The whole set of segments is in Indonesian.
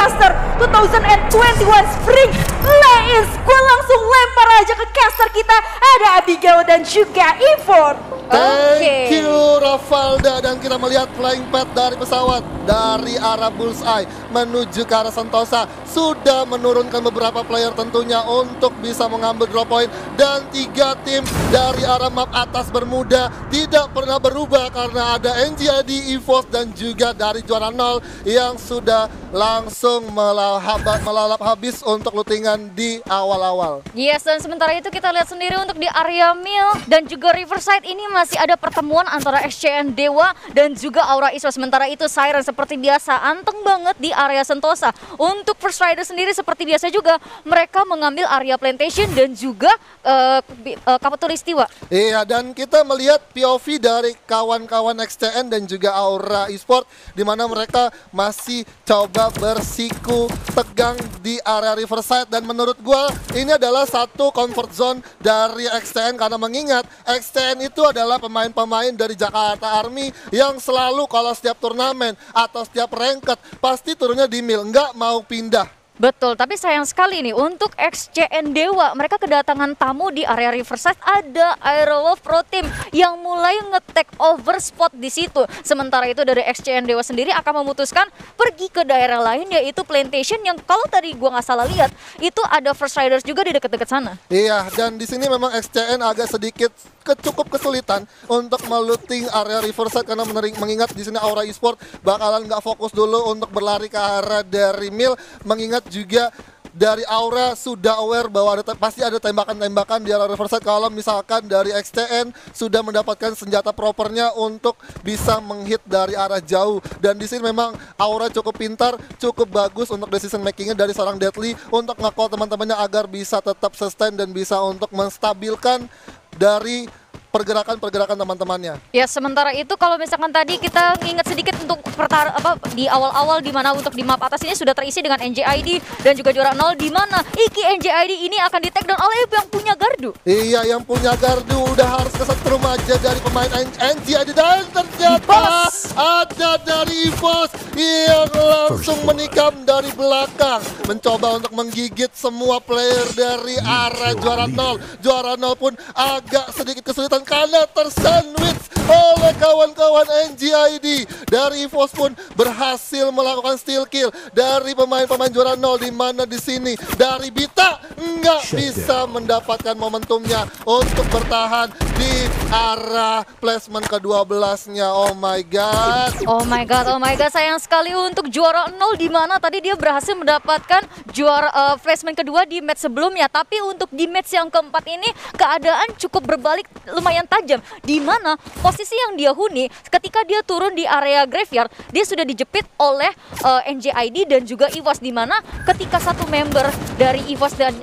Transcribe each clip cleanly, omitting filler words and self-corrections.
Buster 2021 Spring Play-in. Gue langsung lempar aja ke caster kita, ada Abigail dan juga Ivor. Thank you Rafalda, dan kita melihat flying pad dari pesawat dari arah Bullseye menuju ke arah Sentosa sudah menurunkan beberapa player tentunya untuk bisa mengambil drop point, dan 3 tim dari arah map atas Bermuda tidak pernah berubah karena ada NGID, EVOS dan juga dari juara 0 yang sudah langsung melalap habis untuk lootingan di awal-awal. Yes, dan sementara itu kita lihat sendiri untuk di area Mill dan juga Riverside ini masih ada pertemuan antara SCN Dewa dan juga Aura Esports. Sementara itu Siren seperti biasa anteng banget di area Sentosa. Untuk First Rider sendiri seperti biasa juga mereka mengambil area Plantation dan juga Kapatulistiwa. Iya, dan kita melihat POV dari kawan-kawan XCN dan juga Aura Esports di mana mereka masih coba bersiku tegang di area Riverside, dan menurut gua ini adalah satu comfort zone dari XCN karena mengingat XCN itu adalah pemain-pemain dari Jakarta Army yang selalu kalau setiap turnamen atau setiap ranked pasti turunnya di Mill, nggak mau pindah. Betul, tapi sayang sekali nih untuk XCN Dewa, mereka kedatangan tamu di area Riverside, ada Aerowolf Pro Team yang mulai nge-take over spot di situ. Sementara itu dari XCN Dewa sendiri akan memutuskan pergi ke daerah lain yaitu Plantation yang kalau tadi gua nggak salah lihat itu ada First Riders juga di dekat-dekat sana. Iya, dan di sini memang XCN agak sedikit cukup kesulitan untuk melooting area Riverside karena mengingat di sini Aura Esports bakalan nggak fokus dulu untuk berlari ke arah dari Mill, mengingat juga dari Aura sudah aware bahwa pasti ada tembakan-tembakan di area Riverside kalau misalkan dari XTN sudah mendapatkan senjata propernya untuk bisa menghit dari arah jauh. Dan di sini memang Aura cukup pintar, cukup bagus untuk decision makingnya dari seorang Deadly untuk nge-call teman-temannya agar bisa tetap sustain dan bisa untuk menstabilkan dari pergerakan teman-temannya. Ya, sementara itu kalau misalkan tadi kita ingat sedikit untuk di awal-awal di mana untuk di map atas ini sudah terisi dengan NJID dan juga juara 0 di mana Iki NJID ini akan di take down oleh yang punya gardu. Iya, yang punya gardu udah harus kesetrum aja dari pemain NJID, dan ternyata ada dari EVOS yang langsung menikam dari belakang mencoba untuk menggigit semua player dari arah juara 0. Juara 0 pun agak sedikit kesulitan karena tersandwich oleh kawan-kawan NGID. Dari EVOS pun berhasil melakukan steal kill dari pemain-pemain juara 0 di mana di sini dari Bita nggak bisa mendapatkan momentumnya untuk bertahan di arah placement ke-12-nya. Oh my god. Oh my god, oh my god, sayang sekali untuk juara 0 di mana tadi dia berhasil mendapatkan juara placement kedua di match sebelumnya, tapi untuk di match yang keempat ini keadaan cukup berbalik lumayan tajam di mana posisi yang dia huni ketika dia turun di area graveyard dia sudah dijepit oleh NJID dan juga EVOS, di mana ketika satu member dari EVOS dan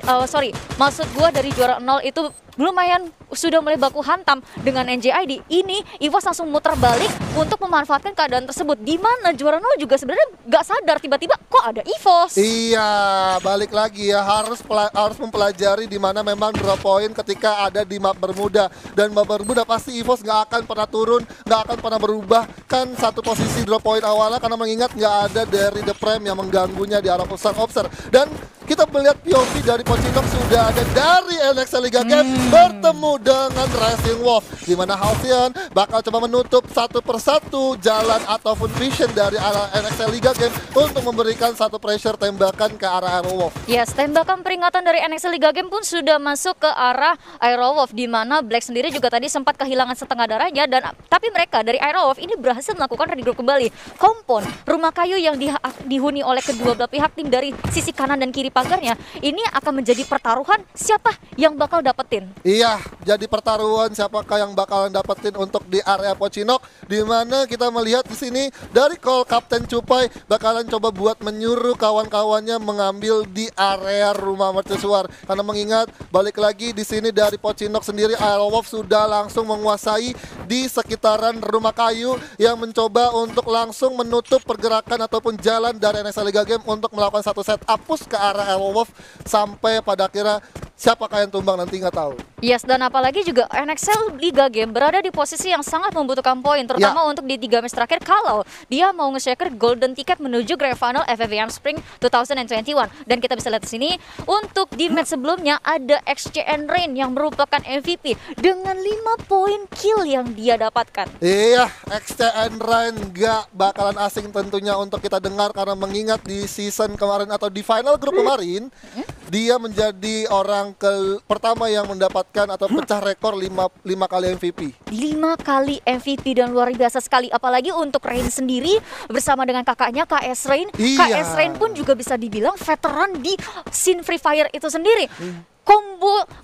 maksud gua dari juara 0 itu lumayan sudah mulai baku hantam dengan NJID, ini EVOS langsung muter balik untuk memanfaatkan keadaan tersebut, di mana juara 0 juga sebenarnya nggak sadar tiba-tiba kok ada EVOS. Iya, balik lagi ya, harus mempelajari di mana memang drop point ketika ada di map Bermuda, dan map Bermuda pasti EVOS nggak akan pernah turun, nggak akan pernah berubah kan satu posisi drop point awalnya karena mengingat nggak ada dari The Prime yang mengganggunya di arah pusat obser. Dan kita melihat POV dari Pochinok sudah ada dari NXL Liga Game bertemu dengan Racing Wolf, di mana Halcyon bakal coba menutup satu persatu jalan ataupun vision dari arah NXL Liga Game untuk memberikan satu pressure tembakan ke arah Aerowolf. Yes, tembakan peringatan dari NXL Liga Game pun sudah masuk ke arah Aerowolf, di mana Black sendiri juga tadi sempat kehilangan setengah darahnya, dan tapi mereka dari Aerowolf ini berhasil melakukan regroup kembali. Kompon rumah kayu yang dihuni oleh kedua belah pihak tim dari sisi kanan dan kiri pagarnya ini akan menjadi pertaruhan siapa yang bakal dapetin. Iya, jadi pertaruhan siapakah yang bakalan dapetin untuk di area Pochinok, di mana kita melihat di sini dari call Kapten Cupai bakalan coba buat menyuruh kawan-kawannya mengambil di area rumah mercusuar, karena mengingat balik lagi di sini dari Pochinok sendiri Aerowolf sudah langsung menguasai di sekitaran rumah kayu yang mencoba untuk langsung menutup pergerakan ataupun jalan dari NXL Liga Game untuk melakukan satu setup push ke arah Aerowolf sampai pada akhirnya siapakah yang tumbang nanti nggak tahu. Yes, dan apalagi juga NXL Liga Game berada di posisi yang sangat membutuhkan poin, terutama untuk di 3 match terakhir kalau dia mau nge-shaker golden ticket menuju Grand Final FFVM Spring 2021. Dan kita bisa lihat di sini, untuk di match sebelumnya ada XCN Rain yang merupakan MVP dengan 5 poin kill yang dia dapatkan. Iya, XCN Rain gak bakalan asing tentunya untuk kita dengar, karena mengingat di season kemarin atau di final grup kemarin, dia menjadi orang pertama yang mendapatkan atau pecah rekor 5 kali MVP. 5 kali MVP dan luar biasa sekali. Apalagi untuk Rain sendiri bersama dengan kakaknya KS Rain. Iya. KS Rain pun juga bisa dibilang veteran di scene Free Fire itu sendiri.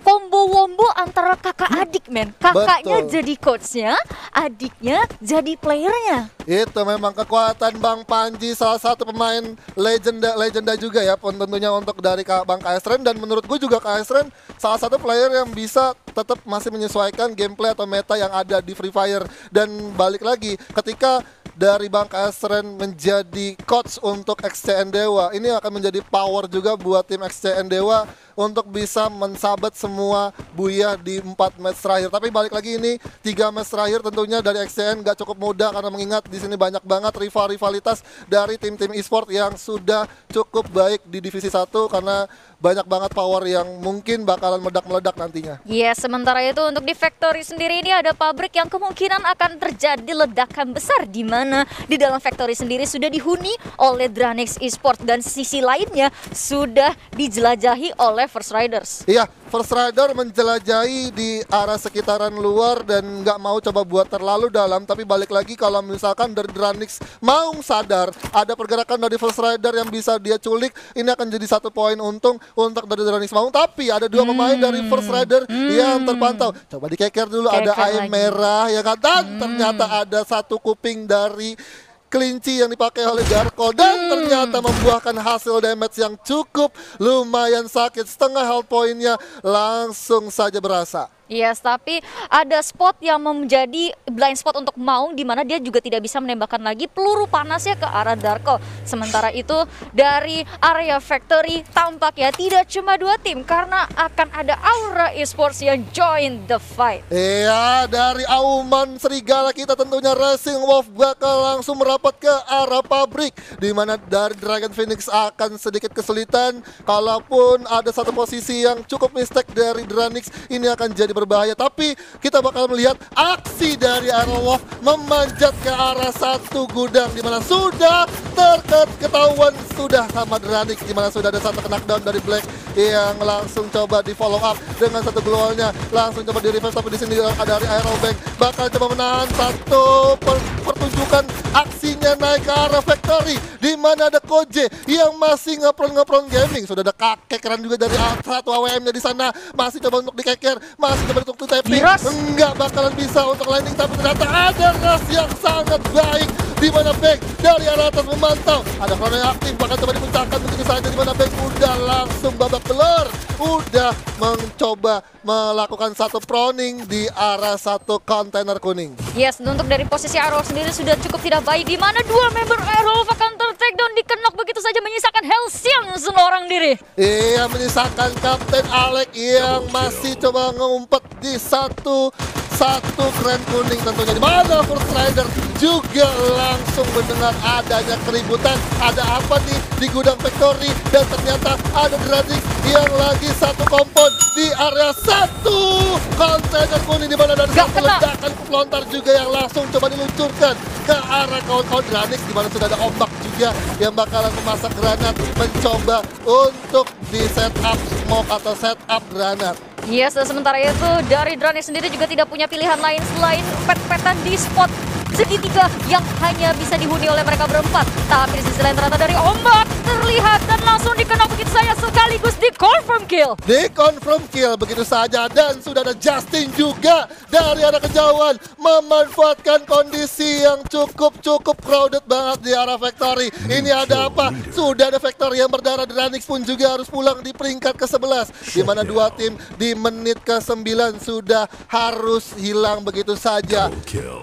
Combo wombo antara kakak adik, men. Kakaknya Betul. jadi coachnya, adiknya jadi playernya. Itu memang kekuatan Bang Panji, salah satu pemain legenda juga ya, tentunya untuk dari Bang KS Rain. Dan menurut gue juga KS Rain salah satu player yang bisa tetap masih menyesuaikan gameplay atau meta yang ada di Free Fire. Dan balik lagi, ketika dari Bang KS Rain menjadi coach untuk XCN Dewa, ini akan menjadi power juga buat tim XCN Dewa untuk bisa mensabat semua Buya di 4 match terakhir. Tapi balik lagi, ini 3 match terakhir tentunya dari XCN gak cukup mudah, karena mengingat di sini banyak banget rivalitas dari tim-tim e-sport yang sudah cukup baik di divisi 1, karena banyak banget power yang mungkin bakalan meledak-meledak nantinya. Yes, sementara itu untuk di Factory sendiri ini ada pabrik yang kemungkinan akan terjadi ledakan besar, di mana di dalam Factory sendiri sudah dihuni oleh Dranix Esports dan sisi lainnya sudah dijelajahi oleh First Riders. Iya, First Rider menjelajahi di arah sekitaran luar dan nggak mau coba buat terlalu dalam. Tapi balik lagi, kalau misalkan dari Dranix mau sadar ada pergerakan dari First Rider yang bisa dia culik, ini akan jadi 1 poin untung untuk dari Dranix Maung. Tapi ada 2 pemain dari First Rider yang terpantau. Coba dikeker dulu, ada ayam merah ya kan, dan ternyata ada 1 kuping dari kelinci yang dipakai oleh Darko, dan ternyata membuahkan hasil damage yang cukup lumayan sakit. Setengah health point-nya langsung saja berasa. Yes, tapi ada spot yang menjadi blind spot untuk Maung, di mana dia juga tidak bisa menembakkan lagi peluru panasnya ke arah Darko. Sementara itu dari area Factory tampak ya tidak cuma 2 tim, karena akan ada Aura Esports yang join the fight. Iya, dari Auman Serigala kita tentunya Racing Wolf bakal langsung merapat ke arah pabrik, di mana dari Dragon Phoenix akan sedikit kesulitan. Kalaupun ada 1 posisi yang cukup mistake dari Dranix, ini akan jadi berbahaya. Tapi kita bakal melihat aksi dari Iron Wolf memanjat ke arah 1 gudang, di mana sudah ketahuan sudah sama Dranix, di mana sudah ada 1 knockdown dari Black yang langsung coba di follow up dengan 1 glowalnya, langsung coba di reverse. Tapi di sini ada dari Iron Bank bakal coba menahan 1 pertunjukan aksinya naik ke arah Factory, di mana ada Koje yang masih ngepron gaming. Sudah ada kekeran juga dari 1 AWM-nya di sana, masih coba untuk dikeker, masih coba untuk tapping, enggak bakalan bisa untuk landing. Tapi ternyata ada rush yang sangat baik, di mana Bank dari arah atas memantau. Ada Chrono yang aktif, bahkan coba dipuncakkan begitu saja, di mana Bank udah langsung babak belur, udah mencoba melakukan 1 proning di arah 1 kontainer kuning. Yes, untuk dari posisi Arrow sendiri sudah cukup tidak baik, di mana 2 member Arrow akan ter-takedown, dikenok begitu saja, menyisakan Hellsiang seorang diri. Iya, menyisakan Kapten Alek yang masih coba ngumpet di satu keren kuning tentunya, di mana First Rider juga langsung mendengar adanya keributan. Ada apa nih di gudang Factory, dan ternyata ada Dranix yang lagi 1 kompon di area 1 kontainer kuning, di mana dari 1 ledakan pelontar juga yang langsung coba diluncurkan ke arah kawan-kawan Dranix, di mana sudah ada ombak juga yang bakalan memasak granat, mencoba untuk di setup smoke atau setup granat. Yes, dan sementara itu dari Dranix sendiri juga tidak punya pilihan lain selain pet-petan di spot segitiga yang hanya bisa dihuni oleh mereka berempat. Tapi di sisi lain ternyata dari ombak terlihat dan langsung dikenal begitu saja, sekaligus di confirm kill. Di confirm kill begitu saja, dan sudah ada Justin juga dari arah kejauhan memanfaatkan kondisi yang cukup crowded banget di arah Factory. Ini ada apa? Sudah ada Factory Factor yang berdarah Dranix pun juga harus pulang di peringkat ke-11, di mana dua tim di menit ke-9 sudah harus hilang begitu saja.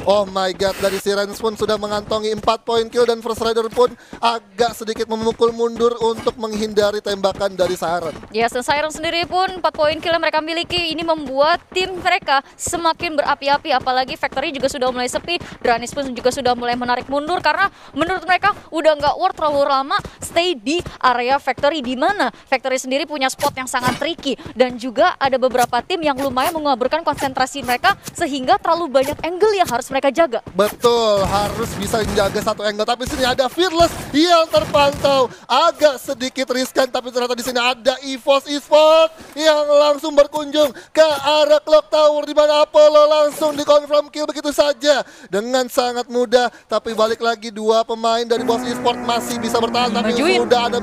Oh my god, dari Sirens pun sudah mengantongi 4 poin kill dan First Rider pun agak sedikit memukul mundur untuk menghindari tembakan dari Siren. Yes, dan Siren sendiri pun 4 poin kill yang mereka miliki ini membuat tim mereka semakin berapi-api, apalagi Factory juga sudah mulai sepi. Dranis pun juga sudah mulai menarik mundur karena menurut mereka udah nggak worth terlalu lama stay di area Factory, di mana Factory sendiri punya spot yang sangat tricky dan juga ada beberapa tim yang lumayan mengaburkan konsentrasi mereka sehingga terlalu banyak angle yang harus mereka jaga. Betul, harus bisa menjaga satu angle, tapi sini ada Fearless yang terpantau agak sedikit riskan, tapi ternyata di sini ada EVOS Esports yang langsung berkunjung ke arah Clock Tower, di mana Apollo langsung dikonfirm kill begitu saja dengan sangat mudah. Tapi balik lagi dua pemain dari BOS Esports masih bisa bertahan, tapi sudah ada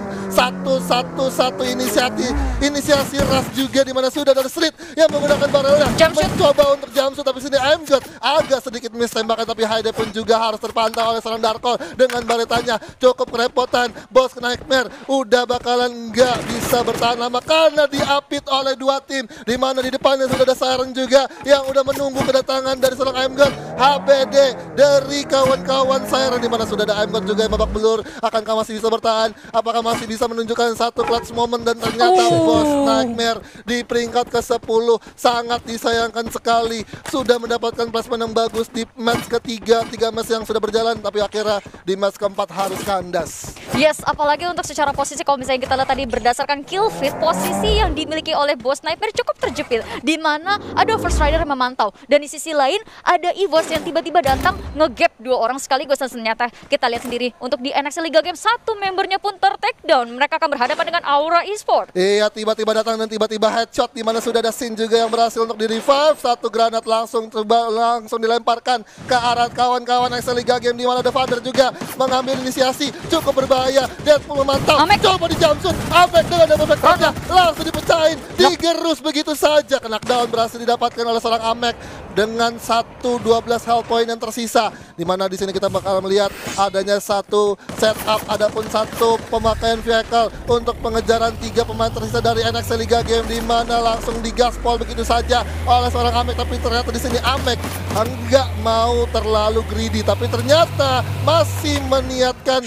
satu inisiasi rush juga, di mana sudah ada Street yang menggunakan barrelnya mencoba untuk jumpsuit, tapi sini MGOT agak sedikit miss tembakan, tapi Haide pun juga harus terpantau oleh seorang Darkol dengan baretanya cukup kerepotan. Bos Nightmare udah bakalan nggak bisa bertahan lama karena diapit oleh dua tim, di mana di depannya sudah ada Siren juga yang udah menunggu kedatangan dari seorang MGOT. HBD dari kawan-kawan Siren, di mana sudah ada MGOT juga yang babak belur. Akankah masih bisa bertahan? Apakah masih bisa menunjukkan satu clutch moment? Dan ternyata Bos Nightmare di peringkat ke-10 sangat disayangkan sekali, sudah mendapatkan placement yang bagus di match ketiga, 3 match yang sudah berjalan, tapi akhirnya di match keempat harus kandas. Yes, apalagi untuk secara posisi kalau misalnya kita lihat tadi berdasarkan kill feed, posisi yang dimiliki oleh Bos Nightmare cukup terjepit, di mana ada First Rider yang memantau dan di sisi lain ada EVOS yang tiba-tiba datang ngegap dua orang sekaligus, dan ternyata kita lihat sendiri untuk di NXL Liga Game satu membernya pun ter-takedown. Mereka akan berhadapan dengan Aura Esports. Iya, tiba-tiba datang dan tiba-tiba headshot, di mana sudah ada Sin juga yang berhasil untuk di-revive. Satu granat langsung dilemparkan ke arah kawan-kawan NXL Liga Game, di mana ada Vander juga mengambil inisiasi, cukup berbahaya. Deadpool memantau, coba di jumpsuit, Amek dengan double backpacknya langsung dipecahin, digerus begitu saja. Knockdown berhasil didapatkan oleh seorang Amek dengan 12 health point yang tersisa, di mana di sini kita bakal melihat adanya satu setup, adapun satu pemakaian vehicle untuk pengejaran 3 pemain tersisa dari NXL Liga Game, di mana langsung digaspol begitu saja oleh seorang Amek. Tapi ternyata di sini Amek enggak mau terlalu greedy, tapi ternyata masih meniatkan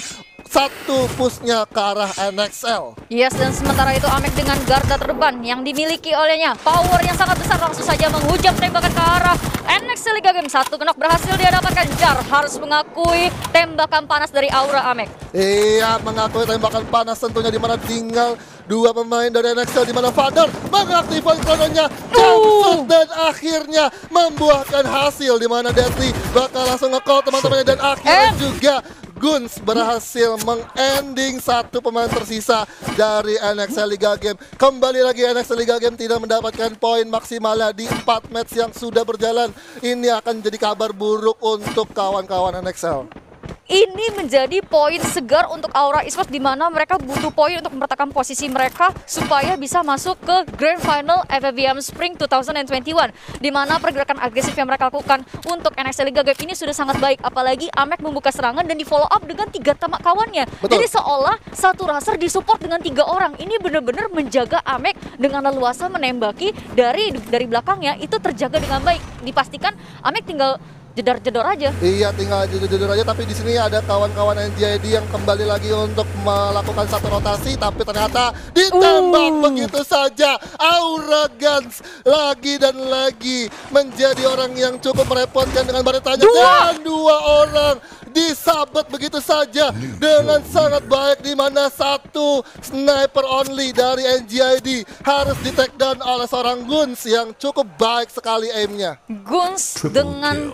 satu pushnya ke arah NXL. Yes, dan sementara itu Amek dengan garda terban yang dimiliki olehnya, power yang sangat besar, langsung saja menghujam tembakan ke arah NXL Liga Game. Satu knock berhasil dia dapatkan. Jar harus mengakui tembakan panas dari Aura Amek. Iya, mengakui tembakan panas tentunya, di mana tinggal dua pemain dari NXL, di mana Vander mengaktifkan krononya, jumpsuit, dan akhirnya membuahkan hasil, di mana Deadly bakal langsung nge-call teman-temannya, dan akhirnya juga Guns berhasil mengending satu pemain tersisa dari NXL Liga Game. Kembali lagi NXL Liga Game tidak mendapatkan poin maksimalnya di 4 match yang sudah berjalan. Ini akan jadi kabar buruk untuk kawan-kawan NXL. Ini menjadi poin segar untuk Aura Esports, di mana mereka butuh poin untuk mempertahankan posisi mereka supaya bisa masuk ke Grand Final FFVM Spring 2021, di mana pergerakan agresif yang mereka lakukan untuk NXL Liga Game ini sudah sangat baik, apalagi Amek membuka serangan dan di follow up dengan 3 tamak kawannya. Betul. Jadi seolah satu raser disupport dengan 3 orang. Ini benar-benar menjaga Amek dengan leluasa menembaki dari belakangnya itu terjaga dengan baik. Dipastikan Amek tinggal jedor-jedor aja. Iya, tinggal jedor-jedor aja, tapi di sini ada kawan-kawan NJD yang kembali lagi untuk melakukan satu rotasi, tapi ternyata ditembak begitu saja. Aura Guns lagi dan lagi menjadi orang yang cukup merepotkan dengan baretanya, dan 2 orang disabet begitu saja dengan sangat baik, di mana satu sniper only dari NJD harus di take down oleh seorang Guns yang cukup baik sekali aimnya. Guns dengan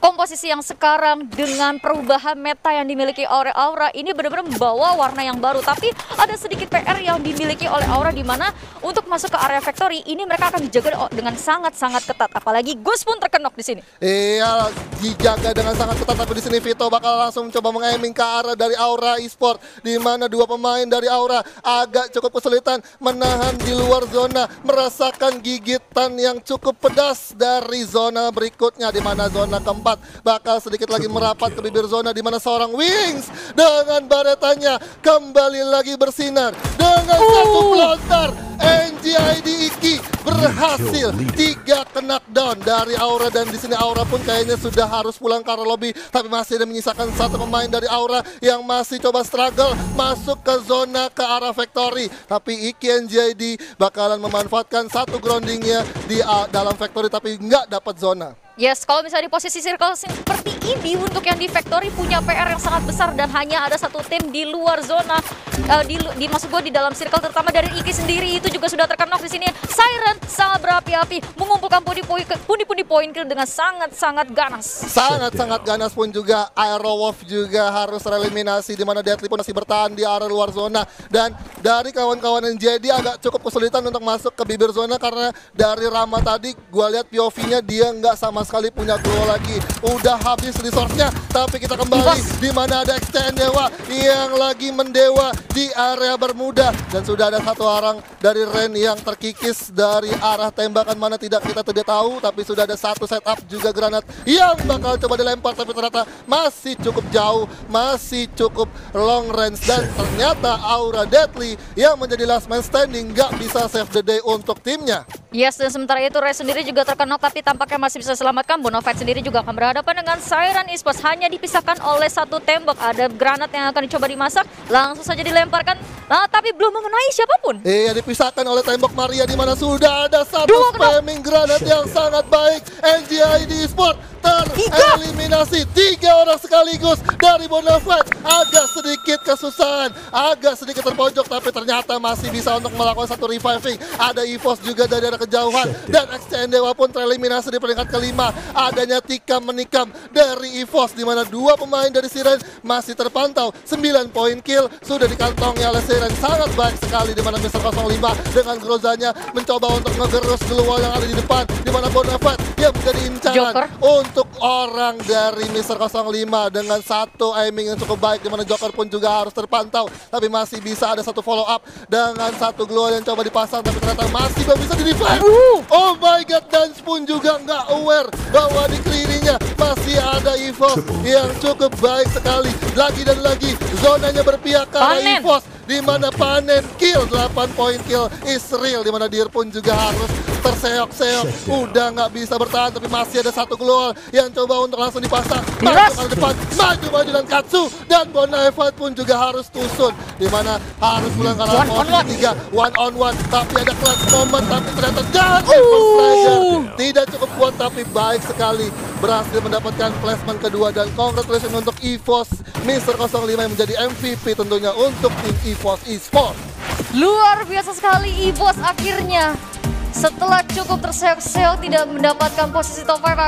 komposisi yang sekarang dengan perubahan meta yang dimiliki oleh Aura ini benar-benar membawa warna yang baru, tapi ada sedikit PR yang dimiliki oleh Aura, di mana untuk masuk ke area factory ini mereka akan dijaga dengan sangat-sangat ketat, apalagi Gus pun terkenok di sini. Iya, dijaga dengan sangat ketat, tapi di sini Vito bakal langsung coba mengaiming ke arah dari Aura Esports, di mana 2 pemain dari Aura agak cukup kesulitan menahan di luar zona, merasakan gigitan yang cukup pedas dari zona berikutnya, di mana zona keempat 4 bakal sedikit lagi merapat ke bibir zona, di mana seorang Wings dengan baretanya kembali lagi bersinar dengan satu pelontar. NGID Iki berhasil 3 knockdown dari Aura, dan di sini Aura pun kayaknya sudah harus pulang ke arah lobby, tapi masih ada menyisakan satu pemain dari Aura yang masih coba struggle masuk ke zona ke arah factory. Tapi Iki NGID bakalan memanfaatkan satu groundingnya di dalam factory tapi nggak dapat zona. Yes, kalau misalnya di posisi circle seperti ini untuk yang di factory punya PR yang sangat besar dan hanya ada satu tim di luar zona, maksud gue di dalam circle, terutama dari Iki sendiri itu juga sudah terkena di sini. Siren sangat berapi-api mengumpulkan pundi-pundi poin kill dengan sangat-sangat ganas. Sangat-sangat ganas pun juga Aerowolf juga harus tereliminasi, di mana Deadly pun masih bertahan di area luar zona, dan dari kawan-kawan NGID agak cukup kesulitan untuk masuk ke bibir zona karena dari Rama tadi gue lihat POV-nya dia nggak sama sekali punya glow lagi. Udah habis resource-nya, tapi kita kembali di mana ada XTN Dewa yang lagi mendewa di area Bermuda, dan sudah ada satu orang dari Ren yang terkikis dari arah tembakan mana tidak kita tidak tahu, tapi sudah ada satu setup juga granat yang bakal coba dilempar, tapi ternyata masih cukup jauh, masih cukup long range, dan ternyata Aura Deadly yang menjadi last man standing nggak bisa save the day untuk timnya. Yes, dan sementara itu Ray sendiri juga terkena, tapi tampaknya masih bisa selamatkan. Bonafide sendiri juga akan berhadapan dengan Siren Esports, hanya dipisahkan oleh satu tembak. Ada granat yang akan dicoba dimasak, langsung saja dilemparkan, tapi belum mengenai siapapun. Iya, dipisahkan oleh tembok Maria, di mana sudah ada satu spamming granat yang sangat baik. NGID Esports tereliminasi 3 orang sekaligus dari Bonafide. Agak sedikit kesusahan, agak sedikit terpojok, tapi ternyata masih bisa untuk melakukan satu reviving. Ada EVOS juga dari arah kejauhan, dan XCN Dewa pun tereliminasi di peringkat kelima. Adanya tikam menikam dari EVOS, di mana 2 pemain dari Siren masih terpantau. 9 poin kill sudah dikantongi oleh Siren, sangat baik sekali, di mana Mr. 05 dengan grozanya mencoba untuk ngegerus keluar yang ada di depan, di mana Bonafide yang menjadi incaran untuk orang dari Mr. 05 dengan satu aiming yang cukup baik, di mana Joker pun juga harus terpantau, tapi masih bisa ada satu follow up dengan satu glow yang coba dipasang, tapi ternyata masih belum bisa di-revive. Oh my god, Dance pun juga nggak aware bahwa di kirinya masih ada EVOS yang cukup baik sekali. Lagi dan lagi zonanya berpihak ke arah EVOS, di mana panen kill 8 poin kill is real, di mana Dir pun juga harus terseok-seok, udah nggak bisa bertahan, tapi masih ada satu glow yang coba untuk langsung dipasang. Masuk ke depan, maju dan Katsu, dan Bonafide pun juga harus tusun, di mana harus pulang ke arah posisi 3 one on one, tapi ada clutch moment, tapi ternyata tidak cukup kuat, tapi baik sekali berhasil mendapatkan placement kedua, dan congratulations untuk EVOS Mr. 05 yang menjadi MVP tentunya untuk tim EVOS Esports. Luar biasa sekali EVOS akhirnya setelah cukup terseok-seok tidak mendapatkan posisi top 5,